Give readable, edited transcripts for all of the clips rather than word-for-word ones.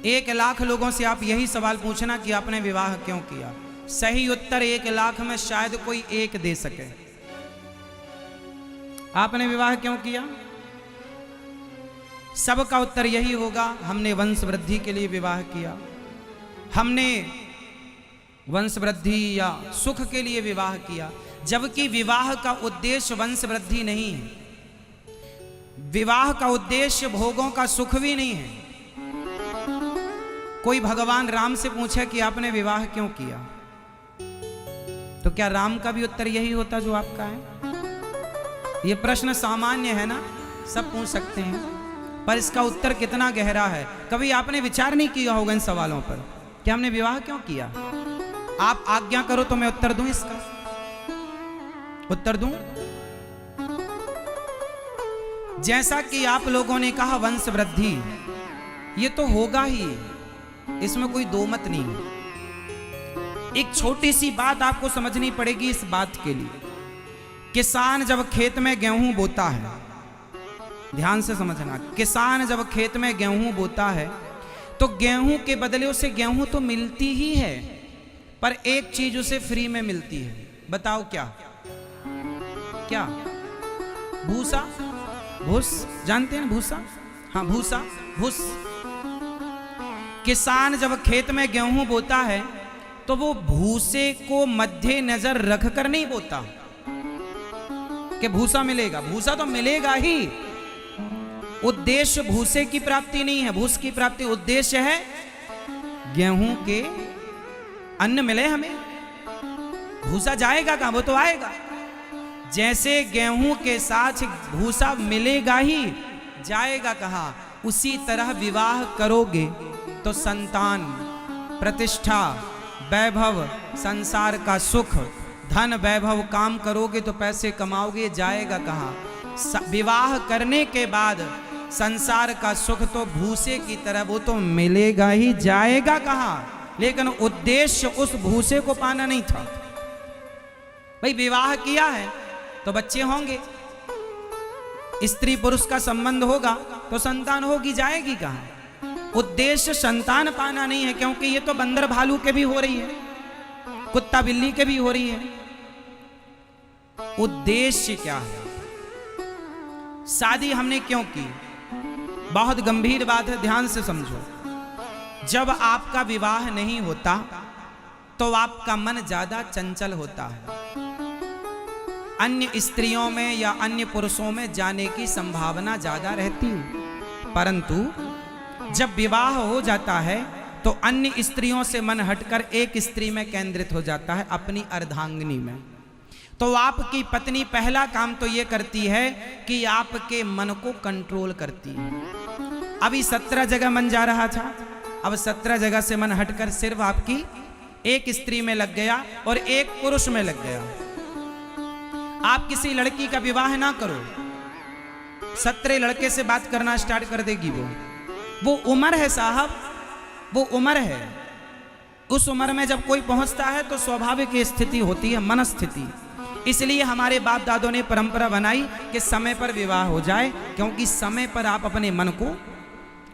1,00,000 लोगों से आप यही सवाल पूछना कि आपने विवाह क्यों किया, सही उत्तर 1,00,000 में शायद कोई एक दे सके। आपने विवाह क्यों किया? सबका उत्तर यही होगा, हमने वंश वृद्धि के लिए विवाह किया, हमने वंश वृद्धि या सुख के लिए विवाह किया। जबकि विवाह का उद्देश्य वंश वृद्धि नहीं है, विवाह का उद्देश्य भोगों का सुख भी नहीं है। कोई भगवान राम से पूछे कि आपने विवाह क्यों किया, तो क्या राम का भी उत्तर यही होता जो आपका है? यह प्रश्न सामान्य है ना, सब पूछ सकते हैं, पर इसका उत्तर कितना गहरा है, कभी आपने विचार नहीं किया होगा इन सवालों पर कि हमने विवाह क्यों किया। आप आज्ञा करो तो मैं उत्तर दूं, इसका उत्तर दूं। जैसा कि आप लोगों ने कहा वंश वृद्धि, ये तो होगा ही, इसमें कोई दो मत नहीं है। एक छोटी सी बात आपको समझनी पड़ेगी इस बात के लिए, किसान जब खेत में गेहूं बोता है, ध्यान से समझना, किसान जब खेत में गेहूं बोता है तो गेहूं के बदले उसे गेहूं तो मिलती ही है, पर एक चीज उसे फ्री में मिलती है। बताओ क्या? क्या? भूसा, भूस, जानते हैं भूसा? हाँ, भूसा, भूस। किसान जब खेत में गेहूं बोता है तो वो भूसे को मध्य नजर रखकर नहीं बोता कि भूसा मिलेगा, भूसा तो मिलेगा ही। उद्देश्य भूसे की प्राप्ति नहीं है, भूस की प्राप्ति उद्देश्य है गेहूं के अन्न मिले हमें। भूसा जाएगा कहां? वो तो आएगा। जैसे गेहूं के साथ भूसा मिलेगा ही, जाएगा कहां? उसी तरह विवाह करोगे तो संतान, प्रतिष्ठा, वैभव, संसार का सुख, धन वैभव, काम करोगे तो पैसे कमाओगे, जाएगा कहां? विवाह करने के बाद संसार का सुख तो भूसे की तरह वो तो मिलेगा ही, जाएगा कहां? लेकिन उद्देश्य उस भूसे को पाना नहीं था। भाई विवाह किया है तो बच्चे होंगे, स्त्री पुरुष का संबंध होगा तो संतान होगी, जाएगी कहां? उद्देश्य संतान पाना नहीं है, क्योंकि ये तो बंदर भालू के भी हो रही है, कुत्ता बिल्ली के भी हो रही है। उद्देश्य क्या है? शादी हमने क्यों की? बहुत गंभीर बात है, ध्यान से समझो। जब आपका विवाह नहीं होता तो आपका मन ज्यादा चंचल होता है, अन्य स्त्रियों में या अन्य पुरुषों में जाने की संभावना ज्यादा रहती है। परंतु जब विवाह हो जाता है तो अन्य स्त्रियों से मन हटकर एक स्त्री में केंद्रित हो जाता है, अपनी अर्धांगिनी में। तो आपकी पत्नी पहला काम तो ये करती है कि आपके मन को कंट्रोल करती है। अभी 17 जगह मन जा रहा था, अब 17 जगह से मन हटकर सिर्फ आपकी एक स्त्री में लग गया और एक पुरुष में लग गया। आप किसी लड़की का विवाह ना करो, 17 लड़के से बात करना स्टार्ट कर देगी वो उम्र है साहब, वो उम्र है। उस उम्र में जब कोई पहुंचता है तो स्वाभाविक स्थिति होती है, मन स्थिति। इसलिए हमारे बाप दादों ने परंपरा बनाई कि समय पर विवाह हो जाए, क्योंकि समय पर आप अपने मन को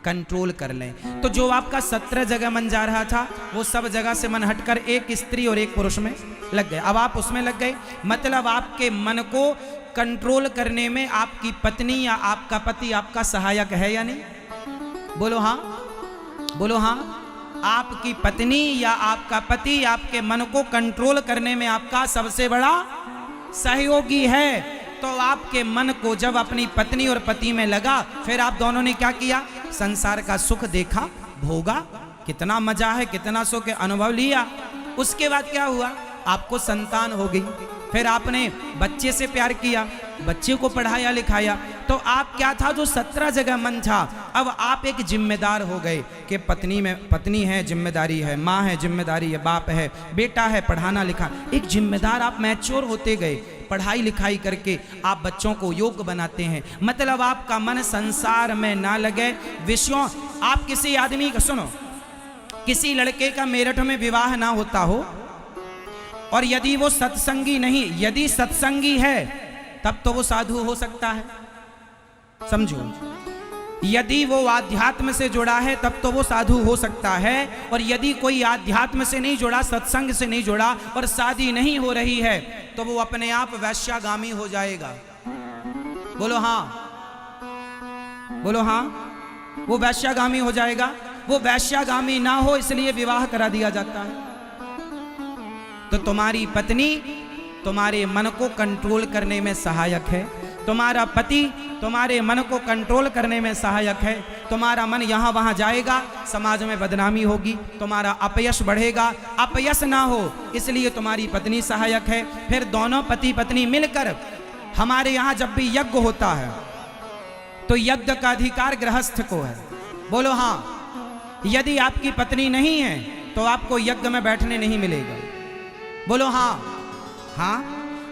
कंट्रोल कर लें। तो जो आपका 17 जगह मन जा रहा था वो सब जगह से मन हटकर एक स्त्री और एक पुरुष में लग गए। अब आप उसमें लग गए, मतलब आपके मन को कंट्रोल करने में आपकी पत्नी या आपका पति आपका सहायक है या नहीं? बोलो हाँ, बोलो हाँ। आपकी पत्नी या आपका पति आपके मन को कंट्रोल करने में आपका सबसे बड़ा सहयोगी है। तो आपके मन को जब अपनी पत्नी और पति में लगा, फिर आप दोनों ने क्या किया? संसार का सुख देखा, भोगा, कितना मजा है, कितना सुख है, अनुभव लिया। उसके बाद क्या हुआ? आपको संतान हो गई, फिर आपने बच्चे से प्यार किया, बच्चे को पढ़ाया लिखाया। तो आप क्या था, जो 17 जगह मन था, अब आप एक जिम्मेदार हो गए कि पत्नी है, जिम्मेदारी है, माँ है, जिम्मेदारी है, बाप है, बेटा है, पढ़ाना लिखा। एक जिम्मेदार आप मैच्योर होते गए, पढ़ाई लिखाई करके आप बच्चों को योग्य बनाते हैं। मतलब आपका मन संसार में ना लगे, विषयों। आप किसी आदमी का सुनो, किसी लड़के का मेरठ में विवाह ना होता हो और यदि वो सत्संगी नहीं, यदि सत्संगी है तब तो वो साधु हो सकता है, समझो। यदि वो आध्यात्म से जुड़ा है तब तो वो साधु हो सकता है, और यदि कोई आध्यात्म से नहीं जुड़ा, सत्संग से नहीं जुड़ा और शादी नहीं हो रही है तो वो अपने आप वैश्यागामी हो जाएगा। बोलो हाँ, बोलो हाँ, वो वैश्यागामी हो जाएगा। वो वैश्यागामी ना हो इसलिए विवाह करा दिया जाता है। तो तुम्हारी पत्नी तुम्हारे मन को कंट्रोल करने में सहायक है, तुम्हारा पति तुम्हारे मन को कंट्रोल करने में सहायक है। तुम्हारा मन यहाँ वहाँ जाएगा, समाज में बदनामी होगी, तुम्हारा अपयश बढ़ेगा। अपयश ना हो इसलिए तुम्हारी पत्नी सहायक है। फिर दोनों पति पत्नी मिलकर, हमारे यहाँ जब भी यज्ञ होता है तो यज्ञ का अधिकार गृहस्थ को है। बोलो हाँ। यदि आपकी पत्नी नहीं है तो आपको यज्ञ में बैठने नहीं मिलेगा। बोलो हाँ। हाँ,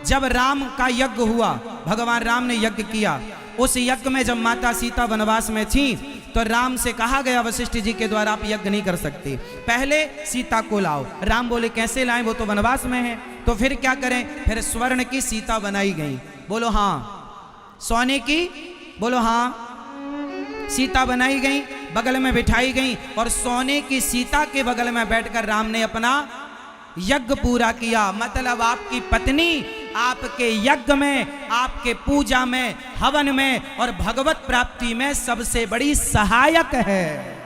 जब राम का यज्ञ हुआ, भगवान राम ने यज्ञ किया, उस यज्ञ में जब माता सीता वनवास में थी तो राम से कहा गया वशिष्ठ जी के द्वारा आप यज्ञ नहीं कर सकते, पहले सीता को लाओ। राम बोले कैसे लाएं, वो तो वनवास में है। तो फिर क्या करें, फिर स्वर्ण की सीता बनाई गई। बोलो हाँ। सोने की, बोलो हाँ, सीता बनाई गई, बगल में बिठाई गई, और सोने की सीता के बगल में बैठकर राम ने अपना यज्ञ पूरा किया। मतलब आपकी पत्नी आपके यज्ञ में, आपके पूजा में, हवन में और भगवत प्राप्ति में सबसे बड़ी सहायक है।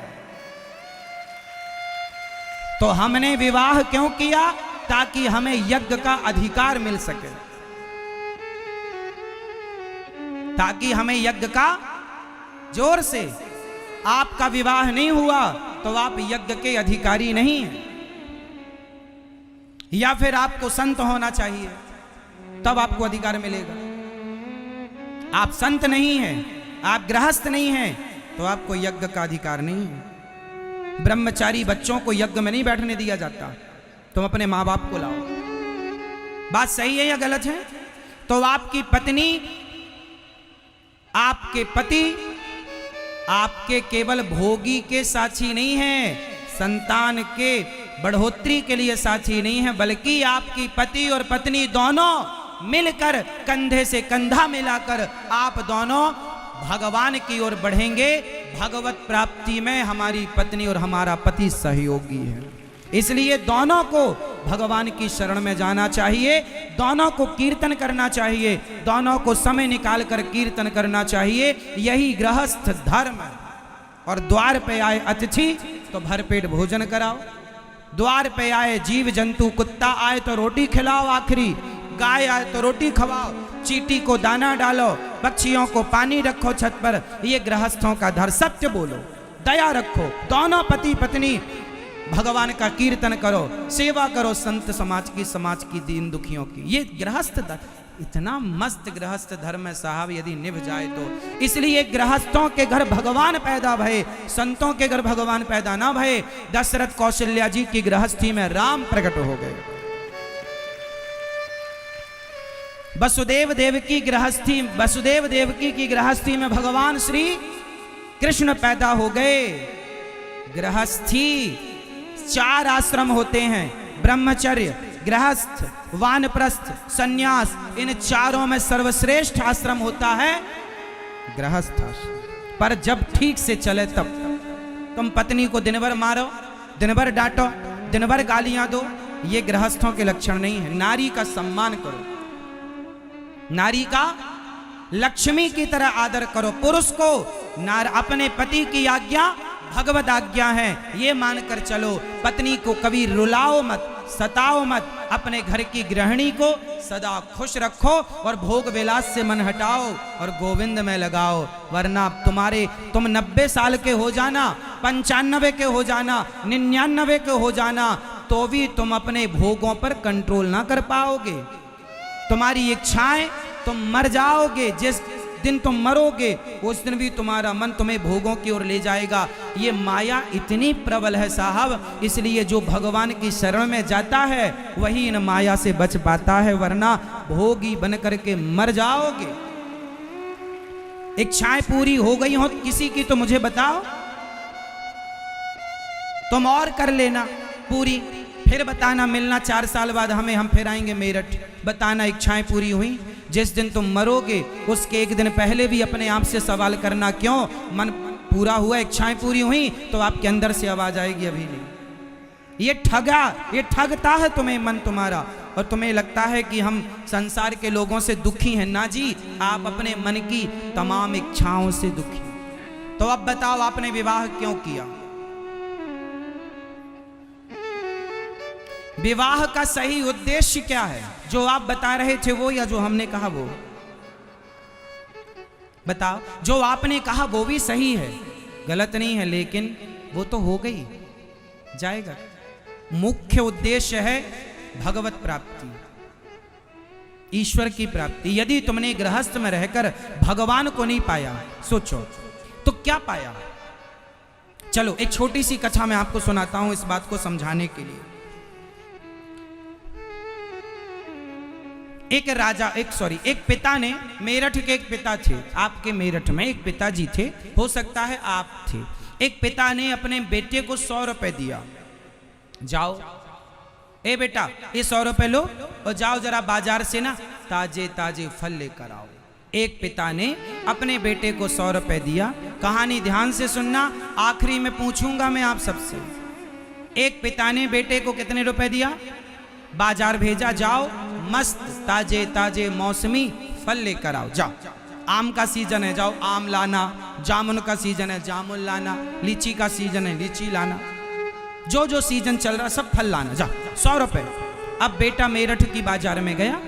तो हमने विवाह क्यों किया, ताकि हमें यज्ञ का अधिकार मिल सके, ताकि हमें यज्ञ का, जोर से, आपका विवाह नहीं हुआ तो आप यज्ञ के अधिकारी नहीं हैं। या फिर आपको संत होना चाहिए तब आपको अधिकार मिलेगा। आप संत नहीं हैं, आप गृहस्थ नहीं हैं तो आपको यज्ञ का अधिकार नहीं है। ब्रह्मचारी बच्चों को यज्ञ में नहीं बैठने दिया जाता। तुम अपने माँ बाप को लाओ। बात सही है या गलत है? तो आपकी पत्नी, आपके पति आपके केवल भोगी के साथी नहीं है, संतान के बढ़ोतरी के लिए साथी नहीं है, बल्कि आपकी पति और पत्नी दोनों मिलकर, कंधे से कंधा मिलाकर आप दोनों भगवान की ओर बढ़ेंगे। भगवत प्राप्ति में हमारी पत्नी और हमारा पति सहयोगी है। इसलिए दोनों को भगवान की शरण में जाना चाहिए, दोनों को कीर्तन करना चाहिए, दोनों को समय निकाल कर कीर्तन करना चाहिए। यही गृहस्थ धर्म है। और द्वार पे आए अतिथि तो भरपेट भोजन कराओ। द्वार पे आए जीव जंतु, कुत्ता आए तो रोटी खिलाओ, आखिरी गाय आए तो रोटी खवाओ, चींटी को दाना डालो, पक्षियों को पानी रखो छत पर। ये गृहस्थों का धर्म। सत्य बोलो, दया रखो, दोनों पति पत्नी भगवान का कीर्तन करो, सेवा करो संत समाज की, दीन दुखियों की। ये गृहस्थ धर्म, इतना मस्त गृहस्थ धर्म है साहब, यदि निभ जाए तो। इसलिए गृहस्थों के घर भगवान पैदा भये, संतों के घर भगवान पैदा ना भये। दशरथ कौशल्या जी की गृहस्थी में राम प्रकट हो गए। वसुदेव देवकी की गृहस्थी में भगवान श्री कृष्ण पैदा हो गए। गृहस्थी 4 आश्रम होते हैं, ब्रह्मचर्य, गृहस्थ, वानप्रस्थ, सन्यास। इन चारों में सर्वश्रेष्ठ आश्रम होता है गृहस्थ आश्रम। पर जब ठीक से चले तब। तुम पत्नी को दिन भर मारो, दिन भर डांटो, दिन भर गालियां दो, ये गृहस्थों के लक्षण नहीं है। नारी का सम्मान करो, नारी का लक्ष्मी की तरह आदर करो। पुरुष को अपने पति की आज्ञा भगवत आज्ञा है, ये मानकर चलो। पत्नी को कभी रुलाओ मत, सताओ मत। अपने घर की गृहिणी को सदा खुश रखो और भोग विलास से मन हटाओ और गोविंद में लगाओ। वरना तुम 90 साल के हो जाना, 95 के हो जाना, 99 के हो जाना, तो भी तुम अपने भोगों पर कंट्रोल ना कर पाओगे। तुम्हारी इच्छाएं, तुम मर जाओगे। जिस दिन तुम मरोगे उस दिन भी तुम्हारा मन तुम्हें भोगों की ओर ले जाएगा। ये माया इतनी प्रबल है साहब, इसलिए जो भगवान की शरण में जाता है वही इन माया से बच पाता है, वरना भोगी बन करके मर जाओगे। इच्छाएं पूरी हो गई हो किसी की तो मुझे बताओ, तुम और कर लेना पूरी, फिर बताना, मिलना 4 साल बाद हमें, हम फिर आएंगे मेरठ, बताना इच्छाएं पूरी हुई। जिस दिन तुम मरोगे उसके एक दिन पहले भी अपने आप से सवाल करना, क्यों मन पूरा हुआ, इच्छाएं पूरी हुई तो आपके अंदर से आवाज आएगी अभी नहीं। ये ठगता है तुम्हें मन तुम्हारा, और तुम्हें लगता है कि हम संसार के लोगों से दुखी हैं। ना जी, आप अपने मन की तमाम इच्छाओं से दुखी। तो अब बताओ आपने विवाह क्यों किया? विवाह का सही उद्देश्य क्या है? जो आप बता रहे थे वो, या जो हमने कहा वो? बताओ। जो आपने कहा वो भी सही है, गलत नहीं है, लेकिन वो तो हो गई, जाएगा। मुख्य उद्देश्य है भगवत प्राप्ति, ईश्वर की प्राप्ति। यदि तुमने गृहस्थ में रहकर भगवान को नहीं पाया, सोचो तो क्या पाया? चलो एक छोटी सी कथा मैं आपको सुनाता हूं इस बात को समझाने के लिए। एक पिता ने, मेरठ के एक पिता थे, आपके मेरठ में एक पिताजी थे, हो सकता है आप थे। एक पिता ने अपने बेटे को 100 रुपए दिया, जाओ ए बेटा ये 100 रुपए लो और जाओ जरा बाजार से ना ताजे ताजे फल लेकर आओ। एक पिता ने अपने बेटे को 100 रुपए दिया। कहानी ध्यान से सुनना, आखिरी में पूछूंगा मैं आप सबसे। एक पिता ने बेटे को कितने रुपए दिया? बाजार भेजा, जाओ मस्त ताजे ताजे मौसमी फल लेकर आओ। जाओ, आम का सीजन है, जाओ आम लाना। जामुन का सीजन है, जामुन लाना। लीची का सीजन है, लीची लाना। जो जो सीजन चल रहा सब फल लाना, जाओ। 100 रुपए। अब बेटा मेरठ की बाजार में गया।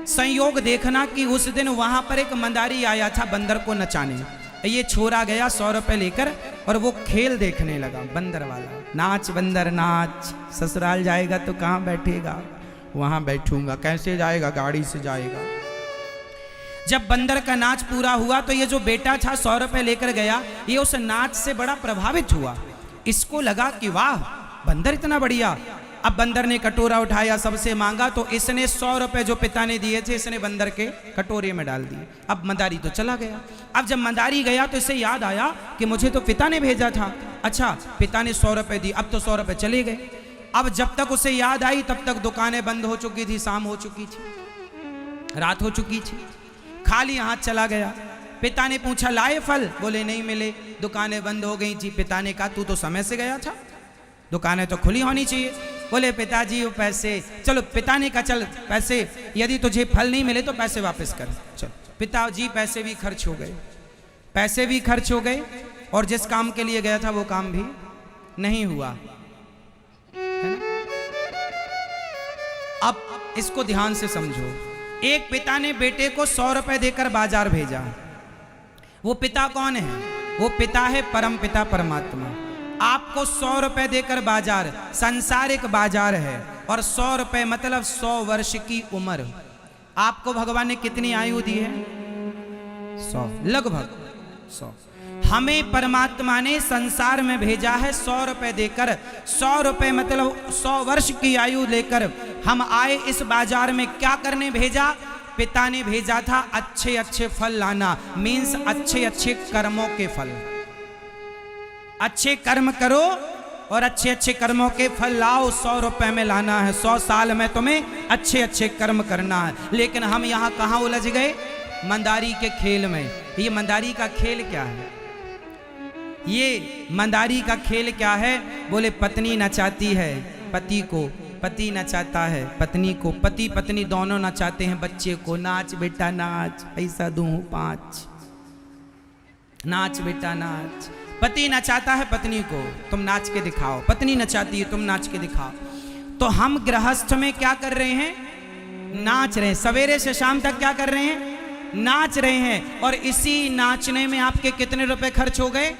संयोग देखना कि उस दिन वहां पर एक मंदारी आया था बंदर को नचाने। ये छोरा गया 100 रुपए लेकर और वो खेल देखने लगा, बंदर वाला। नाच बंदर नाच, ससुराल जाएगा तो कहाँ बैठेगा? वहां बैठूंगा। कैसे जाएगा? गाड़ी से जाएगा। जब बंदर का नाच पूरा हुआ तो ये जो बेटा था 100 रुपए लेकर गया, ये उस नाच से बड़ा प्रभावित हुआ। इसको लगा कि वाह बंदर इतना बढ़िया। अब बंदर ने कटोरा उठाया, सबसे मांगा, तो इसने 100 रुपए जो पिता ने दिए थे इसने बंदर के कटोरे में डाल दिए। अब मंदारी तो चला गया। अब जब मंदारी गया तो इसे याद आया कि मुझे तो पिता ने भेजा था। अच्छा, पिता ने 100 रुपए दी, अब तो 100 रुपए चले गए। अब जब तक उसे याद आई तब तक दुकानें बंद हो चुकी थी, शाम हो चुकी थी, रात हो चुकी थी। खाली हाथ चला गया। पिता ने पूछा लाए फल? बोले नहीं मिले, दुकानें बंद हो गई थी। पिता ने कहा तू तो समय से गया था, दुकानें तो खुली होनी चाहिए। बोले पिताजी वो पैसे। चलो, पिता ने कहा चल पैसे, यदि तुझे फल नहीं मिले तो पैसे वापस कर। चल, पिताजी पैसे भी खर्च हो गए, पैसे भी खर्च हो गए, और जिस काम के लिए गया था वो काम भी नहीं हुआ, है ना? अब इसको ध्यान से समझो। एक पिता ने बेटे को 100 रुपए देकर बाजार भेजा। वो पिता कौन है? वो पिता है परम पिता परमात्मा। आपको 100 रुपए देकर बाजार, संसारिक बाजार है, और 100 रुपए मतलब 100 वर्ष की उम्र। आपको भगवान ने कितनी आयु दी है? 100, लगभग 100। हमें परमात्मा ने संसार में भेजा है 100 रुपए देकर। 100 रुपए मतलब 100 वर्ष की आयु लेकर हम आए इस बाजार में। क्या करने भेजा? पिता ने भेजा था अच्छे अच्छे फल लाना, मीन्स अच्छे अच्छे कर्मों के फल। अच्छे कर्म करो और अच्छे अच्छे कर्मों के फल लाओ। 100 रुपए में लाना है, 100 साल में तुम्हें अच्छे अच्छे कर्म करना है। लेकिन हम यहाँ कहाँ उलझ गए? मंदारी के खेल में। ये मंदारी का खेल क्या है? ये मंदारी का खेल क्या है? बोले पत्नी नचाती है पति को, पति नचाता है पत्नी को, पति पत्नी दोनों नचाते हैं बच्चे को। नाच बेटा नाच, पैसा दूं 5, नाच बेटा नाच। पति नचाता है पत्नी को, तुम नाच के दिखाओ। पत्नी नचाती है, तुम नाच के दिखाओ। तो हम गृहस्थ में क्या कर रहे हैं? नाच रहे हैं। सवेरे से शाम तक क्या कर रहे हैं? नाच रहे हैं। और इसी नाचने में आपके कितने रुपए खर्च हो गए?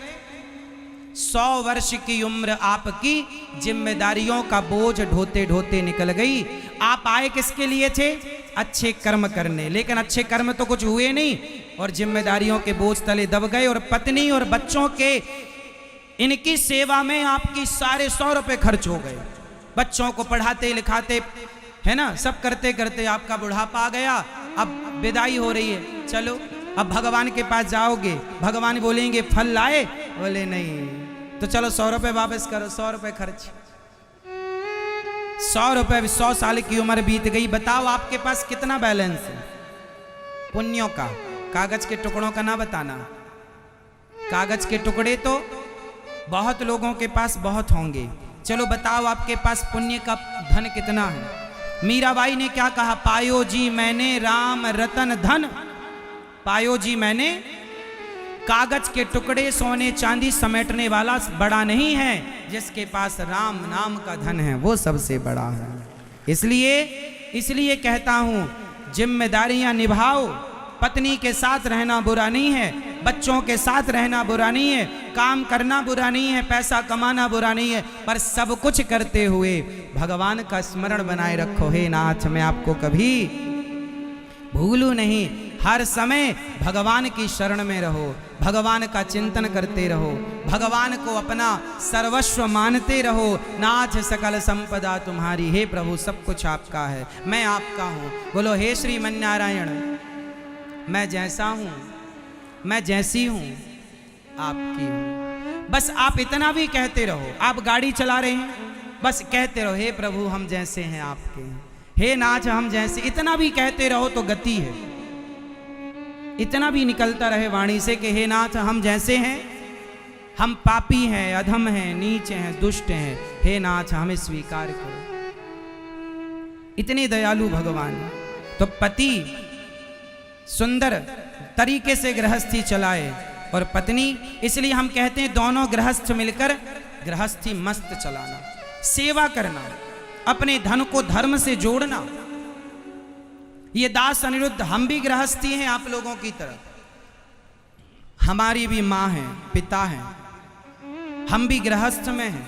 100 वर्ष की उम्र आपकी जिम्मेदारियों का बोझ ढोते ढोते निकल गई। आप आए किसके लिए थे? अच्छे कर्म करने, लेकिन अच्छे कर्म तो कुछ हुए नहीं, और जिम्मेदारियों के बोझ तले दब गए। और पत्नी और बच्चों के इनकी सेवा में आपकी सारे 100 रुपए खर्च हो गए। बच्चों को पढ़ाते लिखाते, है ना, सब करते करते आपका बुढ़ापा आ गया। अब विदाई हो रही है, चलो अब भगवान के पास जाओगे। भगवान बोलेंगे फल लाए? बोले नहीं, तो चलो 100 रुपए वापस करो। 100 रुपए खर्च, 100 रुपए, 100 साल की उम्र बीत गई। बताओ आपके पास कितना बैलेंस है पुण्यों का? कागज के टुकड़ों का ना बताना, कागज के टुकड़े तो बहुत लोगों के पास बहुत होंगे, चलो बताओ आपके पास पुण्य का धन कितना है। मीराबाई ने क्या कहा, पायो जी मैंने राम रतन धन, पायो जी मैंने, कागज के टुकड़े सोने चांदी समेटने वाला बड़ा नहीं है, जिसके पास राम नाम का धन है वो सबसे बड़ा है। इसलिए कहता हूं जिम्मेदारियां निभाओ, पत्नी के साथ रहना बुरा नहीं है, बच्चों के साथ रहना बुरा नहीं है, काम करना बुरा नहीं है, पैसा कमाना बुरा नहीं है, पर सब कुछ करते हुए भगवान का स्मरण बनाए रखो। हे नाथ मैं आपको कभी भूलू नहीं, हर समय भगवान की शरण में रहो, भगवान का चिंतन करते रहो, भगवान को अपना सर्वस्व मानते रहो। नाथ सकल संपदा तुम्हारी, हे प्रभु सब कुछ आपका है, मैं आपका हूँ। बोलो हे श्रीमन नारायण, मैं जैसा हूँ, मैं जैसी हूँ आपकी हूँ। बस आप इतना भी कहते रहो, आप गाड़ी चला रहे हैं बस कहते रहो हे प्रभु हम जैसे हैं आपके, हे नाथ हम जैसे, इतना भी कहते रहो तो गति है। इतना भी निकलता रहे वाणी से कि हे नाथ हम जैसे हैं, हम पापी हैं, अधम हैं, नीच हैं, दुष्ट हैं, हे नाथ हमें स्वीकार करो। इतने दयालु भगवान। तो पति सुंदर तरीके से गृहस्थी चलाए और पत्नी, इसलिए हम कहते हैं दोनों गृहस्थ मिलकर गृहस्थी मस्त चलाना, सेवा करना, अपने धन को धर्म से जोड़ना। ये दास अनिरुद्ध, हम भी गृहस्थी हैं आप लोगों की तरह, हमारी भी माँ है, पिता है, हम भी गृहस्थ में हैं,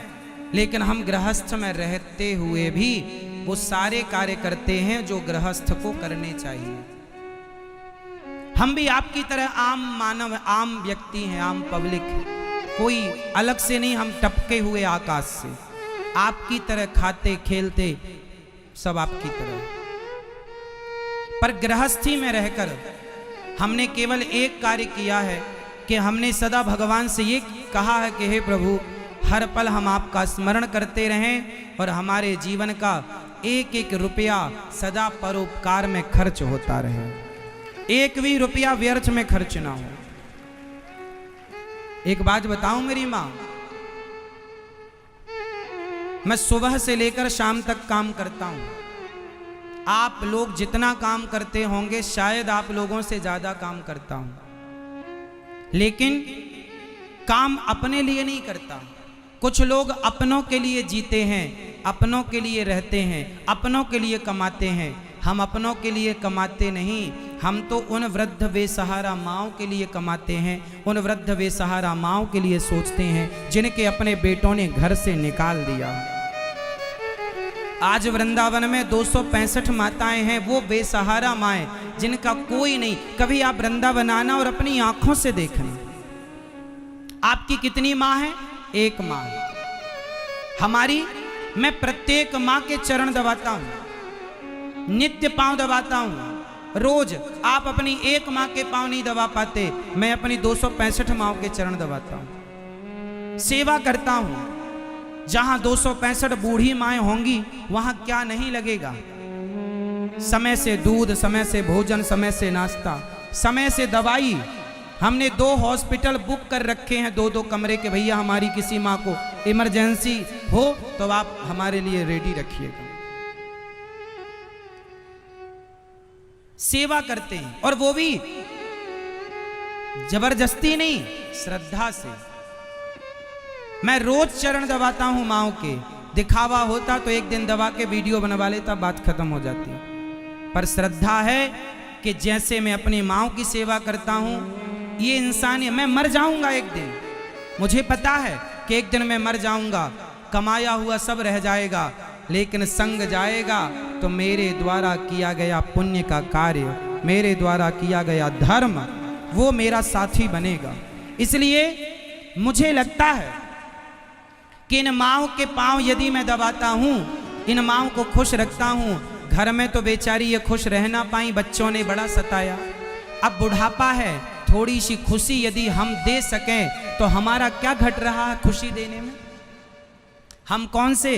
लेकिन हम गृहस्थ में रहते हुए भी वो सारे कार्य करते हैं जो गृहस्थ को करने चाहिए। हम भी आपकी तरह आम मानव, आम व्यक्ति हैं, आम पब्लिक है, कोई अलग से नहीं, हम टपके हुए आकाश से, आपकी तरह खाते खेलते सब आपकी तरह। पर गृहस्थी में रहकर हमने केवल एक कार्य किया है कि हमने सदा भगवान से ये कहा है कि हे प्रभु हर पल हम आपका स्मरण करते रहें और हमारे जीवन का एक एक रुपया सदा परोपकार में खर्च होता रहे, एक भी रुपया व्यर्थ में खर्च ना हो। एक बात बताऊं मेरी मां, मैं सुबह से लेकर शाम तक काम करता हूं, आप लोग जितना काम करते होंगे शायद आप लोगों से ज्यादा काम करता हूं, लेकिन काम अपने लिए नहीं करता। कुछ लोग अपनों के लिए जीते हैं, अपनों के लिए रहते हैं, अपनों के लिए कमाते हैं। हम अपनों के लिए कमाते नहीं, हम तो उन वृद्ध बेसहारा माँओं के लिए कमाते हैं, उन वृद्ध बेसहारा माँओं के लिए सोचते हैं जिनके अपने बेटों ने घर से निकाल दिया। आज वृंदावन में 265 माताएं हैं, वो बेसहारा माएँ जिनका कोई नहीं। कभी आप वृंदावन आना और अपनी आंखों से देखना, आपकी कितनी माँ है? एक माँ। हमारी, मैं प्रत्येक माँ के चरण दबाता हूँ, नित्य पांव दबाता हूँ रोज। आप अपनी एक माँ के पांव नहीं दबा पाते, मैं अपनी 265 माँओं के चरण दबाता हूँ, सेवा करता हूँ। जहां 265 बूढ़ी माएँ होंगी वहां क्या नहीं लगेगा। समय से दूध, समय से भोजन, समय से नाश्ता, समय से दवाई। हमने 2 हॉस्पिटल बुक कर रखे हैं, 2-2 कमरे के। भैया हमारी किसी माँ को इमरजेंसी हो तो आप हमारे लिए रेडी रखिएगा। सेवा करते हैं, और वो भी जबरदस्ती नहीं, श्रद्धा से। मैं रोज चरण दबाता हूं माँओं के। दिखावा होता तो एक दिन दबा के वीडियो बनवा लेता, बात खत्म हो जाती। पर श्रद्धा है कि जैसे मैं अपनी माँओं की सेवा करता हूं, ये इंसान है। मैं मर जाऊंगा एक दिन, मुझे पता है कि एक दिन मैं मर जाऊंगा, कमाया हुआ सब रह जाएगा, लेकिन संग जाएगा तो मेरे द्वारा किया गया पुण्य का कार्य, मेरे द्वारा किया गया धर्म, वो मेरा साथी बनेगा। इसलिए मुझे लगता है कि इन माँओं के पांव यदि मैं दबाता हूँ, इन माँओं को खुश रखता हूँ। घर में तो बेचारी ये खुश रह ना पाई, बच्चों ने बड़ा सताया। अब बुढ़ापा है, थोड़ी सी खुशी यदि हम दे सकें तो हमारा क्या घट रहा है खुशी देने में? हम कौन से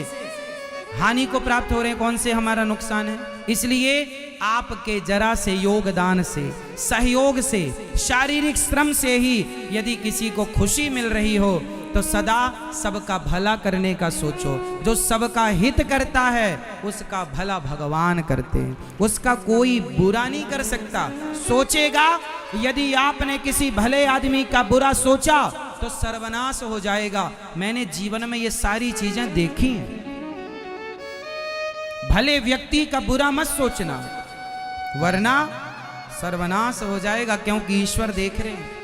हानि को प्राप्त हो रहे हैं, कौन से हमारा नुकसान है? इसलिए आपके जरा से योगदान से, सहयोग से, शारीरिक श्रम से ही यदि किसी को खुशी मिल रही हो तो सदा सबका भला करने का सोचो। जो सबका हित करता है उसका भला भगवान करते हैं, उसका कोई बुरा नहीं कर सकता। सोचेगा यदि आपने किसी भले आदमी का बुरा सोचा तो सर्वनाश हो जाएगा। मैंने जीवन में ये सारी चीजें देखी हैं। भले व्यक्ति का बुरा मत सोचना वरना सर्वनाश हो जाएगा, क्योंकि ईश्वर देख रहे हैं।